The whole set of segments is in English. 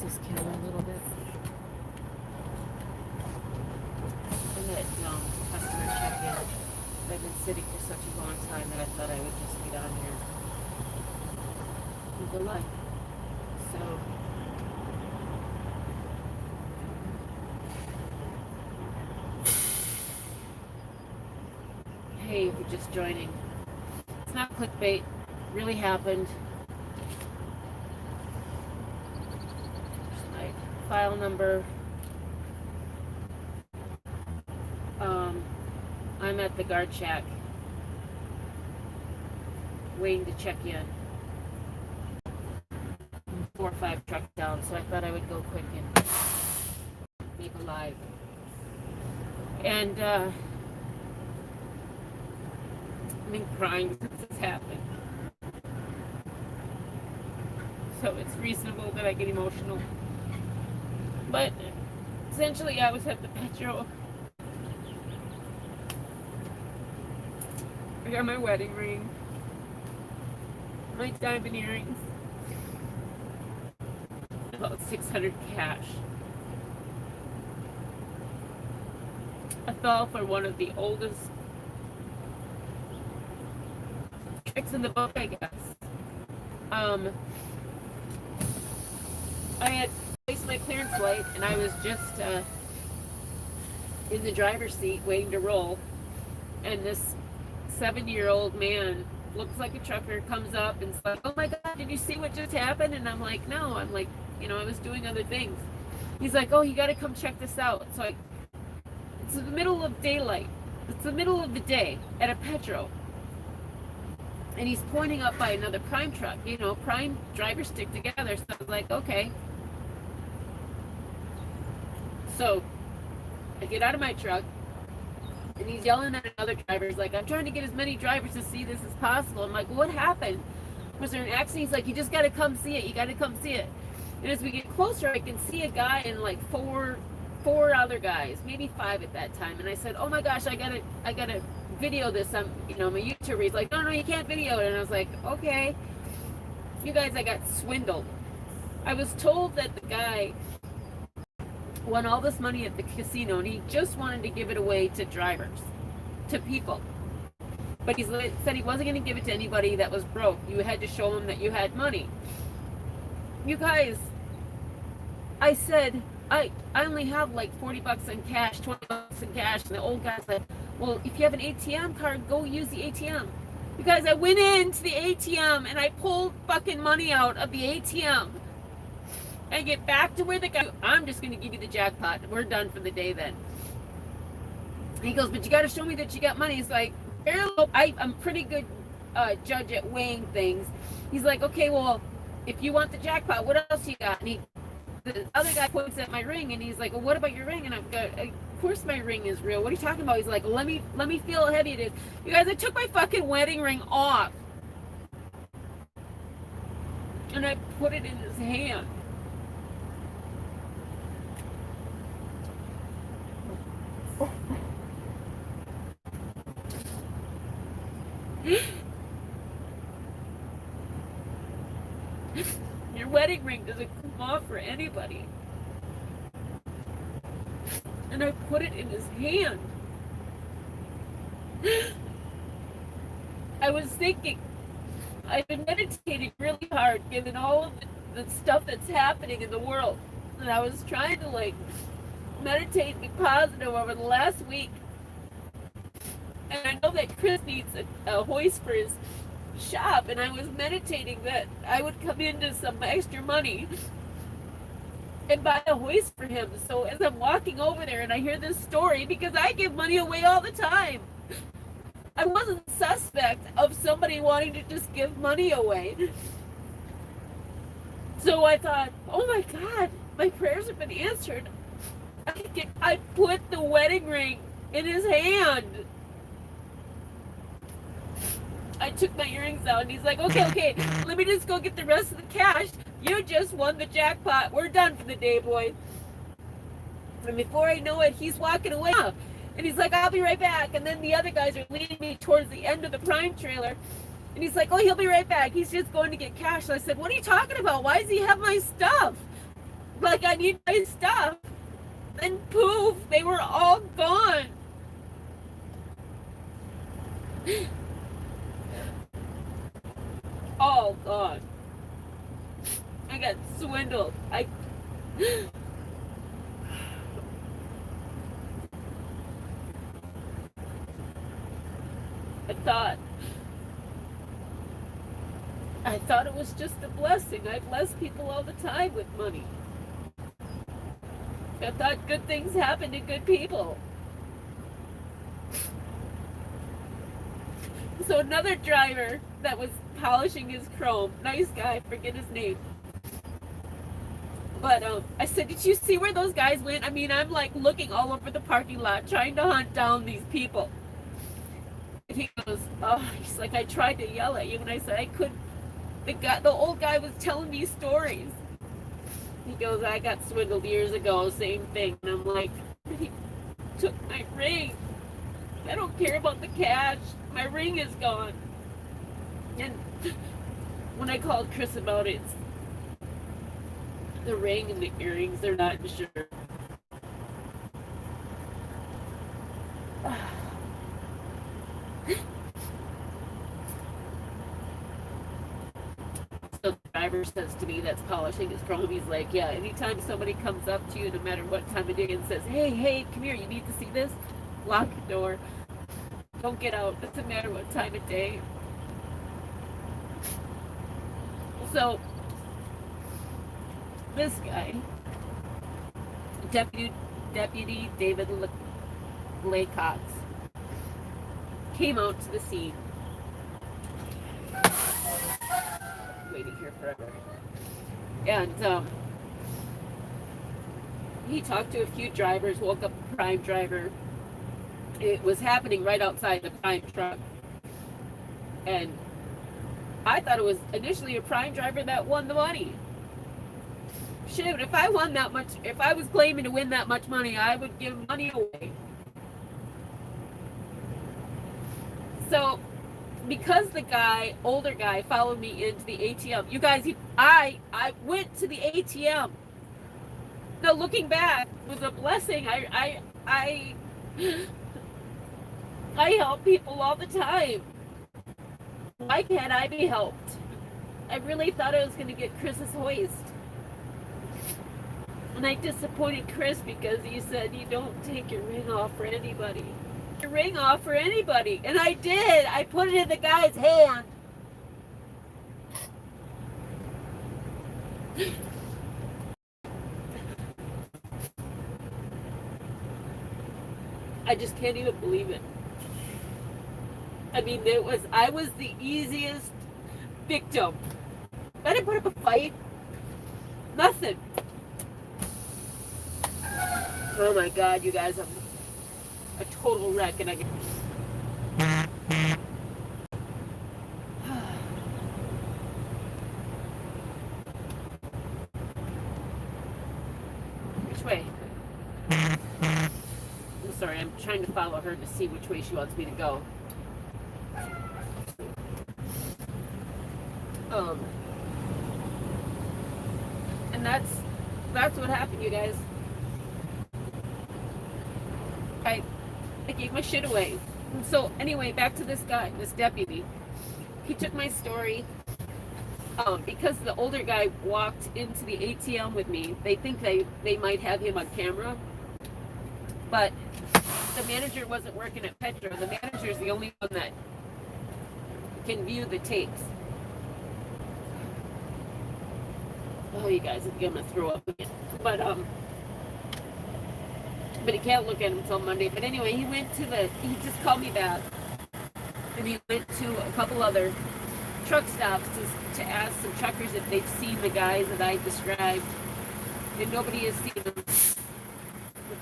just kill me a little bit. I let customer check in. I've been sitting for such a long time that I thought I would just get on here and go live. So hey, if you're just joining, it's not clickbait. It really happened. There's my file number. I'm at the guard shack waiting to check in. I'm 4 or 5 trucks down, so I thought I would go quick and make a live. And I've been crying since this happened. So it's reasonable that I get emotional. But essentially I was at the Petro. I got my wedding ring, my diamond earrings, about $600 cash. I fell for one of the oldest tricks in the book, I guess. I had placed my clearance light and I was just in the driver's seat waiting to roll, and this 70-year-old man looks like a trucker comes up and is like, oh my god, did you see what just happened? And I'm like, no. I'm like, I was doing other things. He's like, oh, you got to come check this out. So it's the middle of daylight, it's the middle of the day at a Petro, and he's pointing up by another prime truck. Prime drivers stick together. So I was like, okay. So I get out of my truck, and he's yelling at another driver. He's like, I'm trying to get as many drivers to see this as possible. I'm like, well, what happened? Was there an accident? He's like, you just got to come see it. You got to come see it. And as we get closer, I can see a guy and like four other guys, maybe 5 at that time. And I said, oh my gosh, I gotta video this on, my YouTuber. He's like, no, you can't video it. And I was like, okay. You guys, I got swindled. I was told that the guy won all this money at the casino and he just wanted to give it away to drivers, to people. But he said he wasn't going to give it to anybody that was broke. You had to show him that you had money. You guys, I said, I only have like $40 in cash, $20 in cash. And the old guy said, well, if you have an ATM card, go use the ATM. You guys, I went into the ATM and I pulled fucking money out of the ATM. I get back to where the guy, I'm just going to give you the jackpot. We're done for the day then. He goes, but you got to show me that you got money. He's like, I'm pretty good judge at weighing things. He's like, okay, well, if you want the jackpot, what else you got? And the other guy points at my ring and he's like, well, what about your ring? And I'm like, of course my ring is real. What are you talking about? He's like, let me feel how heavy it is. You guys, I took my fucking wedding ring off and I put it in his hand. Your wedding ring doesn't come off for anybody. And I put it in his hand. I was thinking, I've been meditating really hard given all of the stuff that's happening in the world. And I was trying to meditate and be positive over the last week. And I know that Chris needs a hoist for his shop, and I was meditating that I would come into some extra money and buy a hoist for him. So as I'm walking over there and I hear this story, because I give money away all the time, I wasn't suspect of somebody wanting to just give money away. So I thought, oh my God, my prayers have been answered. I put the wedding ring in his hand. I took my earrings out and he's like, okay, let me just go get the rest of the cash. You just won the jackpot. We're done for the day, boys. And before I know it, he's walking away. And he's like, I'll be right back. And then the other guys are leading me towards the end of the prime trailer. And he's like, oh, he'll be right back. He's just going to get cash. So I said, what are you talking about? Why does he have my stuff? like I need my stuff. And poof, they were all gone. All gone. I got swindled. I thought it was just a blessing. I bless people all the time with money. I thought good things happen to good people. So another driver that was polishing his chrome, nice guy, forget his name. But I said, did you see where those guys went? I mean, I'm like looking all over the parking lot trying to hunt down these people. And he goes, oh, he's like, I tried to yell at you, and I said I couldn't. The old guy was telling me stories. He goes, I got swindled years ago, same thing. And I'm like, he took my ring. I don't care about the cash. My ring is gone. And when I called Chris about it, the ring and the earrings, they're not insured. So the driver says to me that's polishing his chrome, he's like, yeah, anytime somebody comes up to you, no matter what time of day, and says, hey, come here, you need to see this, lock the door. Don't get out. It doesn't matter what time of day. So this guy, Deputy David Laycox, came out to the scene. Waiting here forever. And he talked to a few drivers, woke up a prime driver. It was happening right outside the prime truck. And I thought it was initially a prime driver that won the money. Shit, if I won that much, if I was claiming to win that much money, I would give money away. So, because the older guy, followed me into the ATM, you guys, I went to the ATM. Now, looking back, it was a blessing. I help people all the time. Why can't I be helped? I really thought I was going to get Chris's hoist. And I disappointed Chris because he said, you don't take your ring off for anybody. Your ring off for anybody. And I did. I put it in the guy's hand. I just can't even believe it. I mean, I was the easiest victim. I didn't put up a fight. Nothing. Oh my God, you guys, I'm a total wreck, and I get... Which way? I'm sorry, I'm trying to follow her to see which way she wants me to go. And that's what happened, you guys. I gave my shit away. And so anyway, back to this guy, this deputy. He took my story. Because the older guy walked into the ATM with me, they think they might have him on camera. But the manager wasn't working at Petro. The manager is the only one that can view the tapes. Oh, you guys, I'm gonna throw up again. But he can't look at him until Monday. But anyway, he just called me back. And he went to a couple other truck stops to ask some truckers if they've seen the guys that I described. And nobody has seen them. But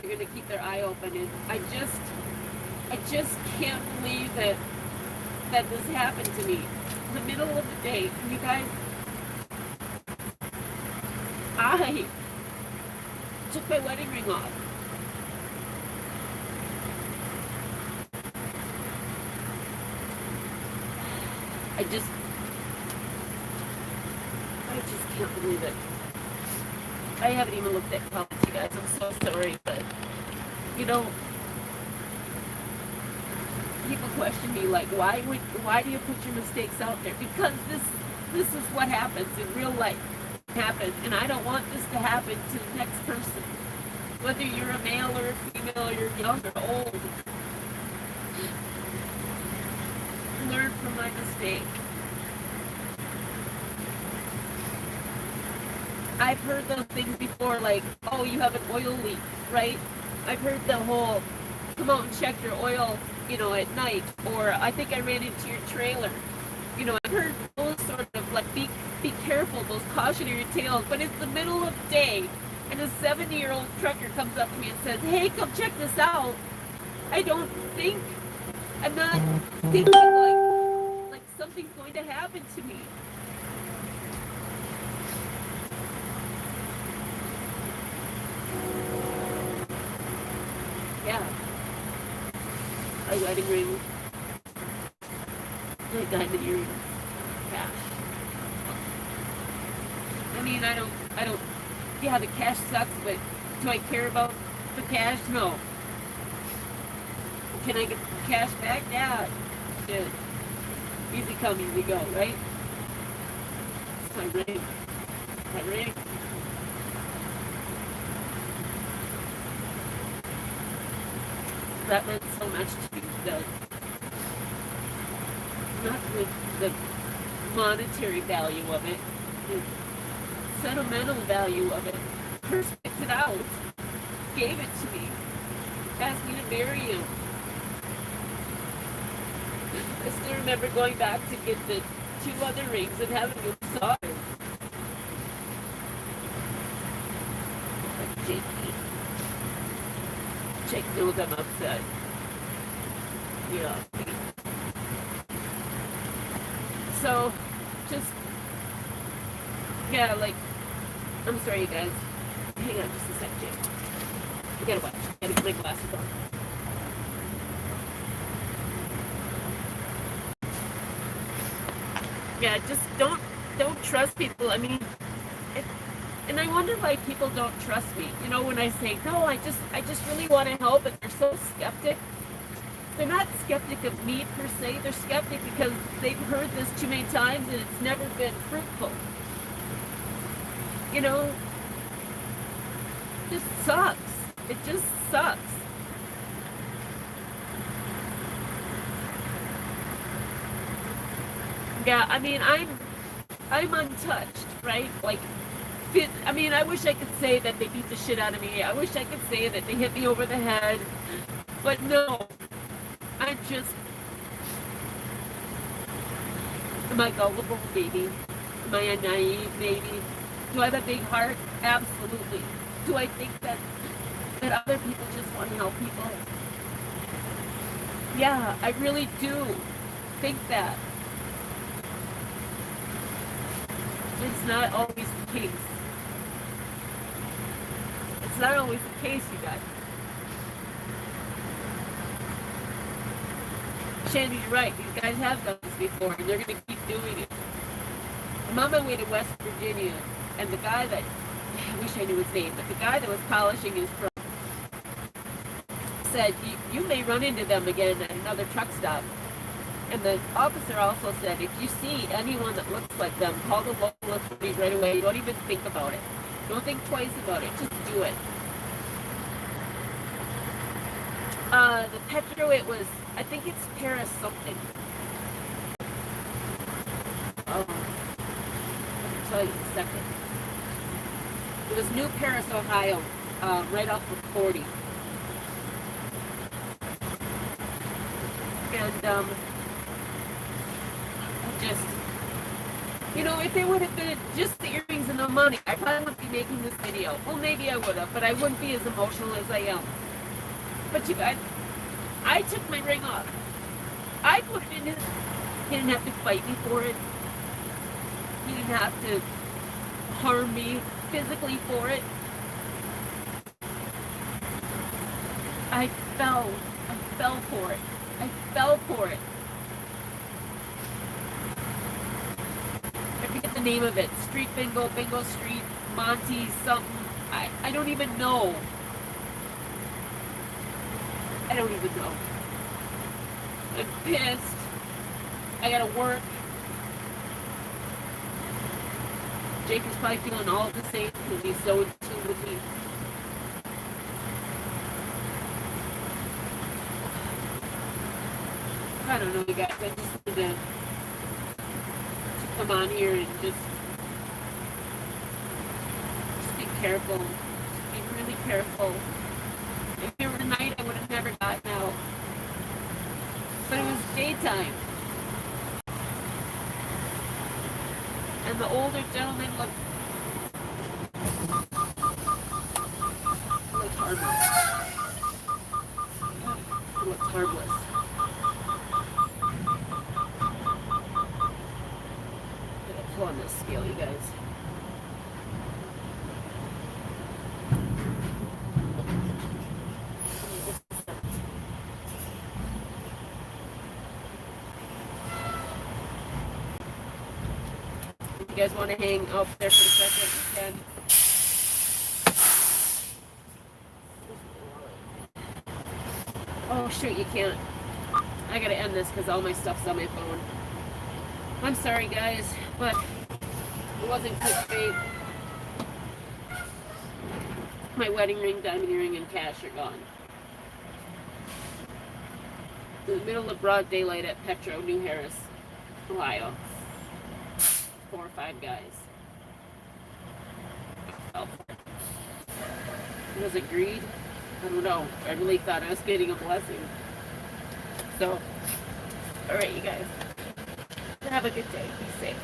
they're going to keep their eye open. And I just can't believe that this happened to me. In the middle of the day. You guys, I took my wedding ring off. I just can't believe it. I haven't even looked at comments, you guys. I'm so sorry, but you know, people question me like, why do you put your mistakes out there? Because this is what happens in real life. Happens, and I don't want this to happen to the next person. Whether you're a male or a female, or you're young or old. Learn from my mistake. I've heard those things before, like, oh, you have an oil leak, right? I've heard the whole, come out and check your oil, you know, at night, or I think I ran into your trailer. You know, I've heard those sort of, like, be careful, those cautionary tales, but it's the middle of the day, and a 70-year-old trucker comes up to me and says, hey, come check this out. I'm not thinking like something's going to happen to me. Yeah. A wedding ring. My diamond earrings. Cash. I mean, I don't, yeah, the cash sucks, but do I care about the cash? No. Can I get the cash back? Yeah. Shit. Easy come, easy go, right? It's my ring. My ring. That meant so much to me. Not the monetary value of it, the sentimental value of it. Her picked it out, gave it to me, asked me to marry him. I still remember going back to get the 2 other rings and having them soldered. Like Jakey. Jake knows I'm upset. Yeah. So, just, yeah, like, I'm sorry, you guys. Hang on just a sec, Jake. I gotta watch. I gotta get my glasses on. Yeah, just don't trust people. I mean, and I wonder why people don't trust me. You know, when I say, no, I just really want to help, but they're so skeptic. They're not skeptic of me per se. They're skeptic because they've heard this too many times and it's never been fruitful. You know, it just sucks. It just sucks. Yeah, I mean, I'm untouched, right? Like, I mean, I wish I could say that they beat the shit out of me. I wish I could say that they hit me over the head. But no. I'm just... Am I gullible? Maybe. Am I a naive? Maybe. Do I have a big heart? Absolutely. Do I think that other people just want to help people? Yeah, I really do think that. It's not always the case. It's not always the case, you guys. Shandy, you're right. These guys have done this before, and they're going to keep doing it. I'm on my way to West Virginia, and the guy that... I wish I knew his name, but the guy that was polishing his truck said, you may run into them again at another truck stop. And the officer also said, if you see anyone that looks like them, call the local authorities right away. Don't even think about it. Don't think twice about it. Just do it. The Petro, it was, I think it's Paris something. I'll tell you in a second. It was New Paris, Ohio, right off of 40. And, just, you know, if it would have been just the earrings and the money, I probably wouldn't be making this video. Well, maybe I would have, but I wouldn't be as emotional as I am. But you guys, I took my ring off. I put it in his... He didn't have to fight me for it. He didn't have to harm me physically for it. I fell for it. I fell for it. I forget the name of it. Street Bingo, Bingo Street, Monty, something. I don't even know. I don't even know. I'm pissed. I gotta work. Jake is probably feeling all the same because he's so in tune with me. I don't know, you guys. I just need to come on here and just be careful. Just be really careful. If it were night, I would have never gotten out. But it was daytime. And the older gentleman looked harmless. He looked harmless. I'm gonna pull on this scale, you guys. If you guys want to hang out there for a second, you can. Oh shoot, you can't. I gotta end this because all my stuff's on my phone. I'm sorry guys, but it wasn't clickbait. My wedding ring, diamond earring, and cash are gone. In the middle of broad daylight at Petro, New Harris, Ohio. 4 or 5 guys. Oh. Was it greed? I don't know. I really thought I was getting a blessing. So, alright you guys. Have a good day. Be safe.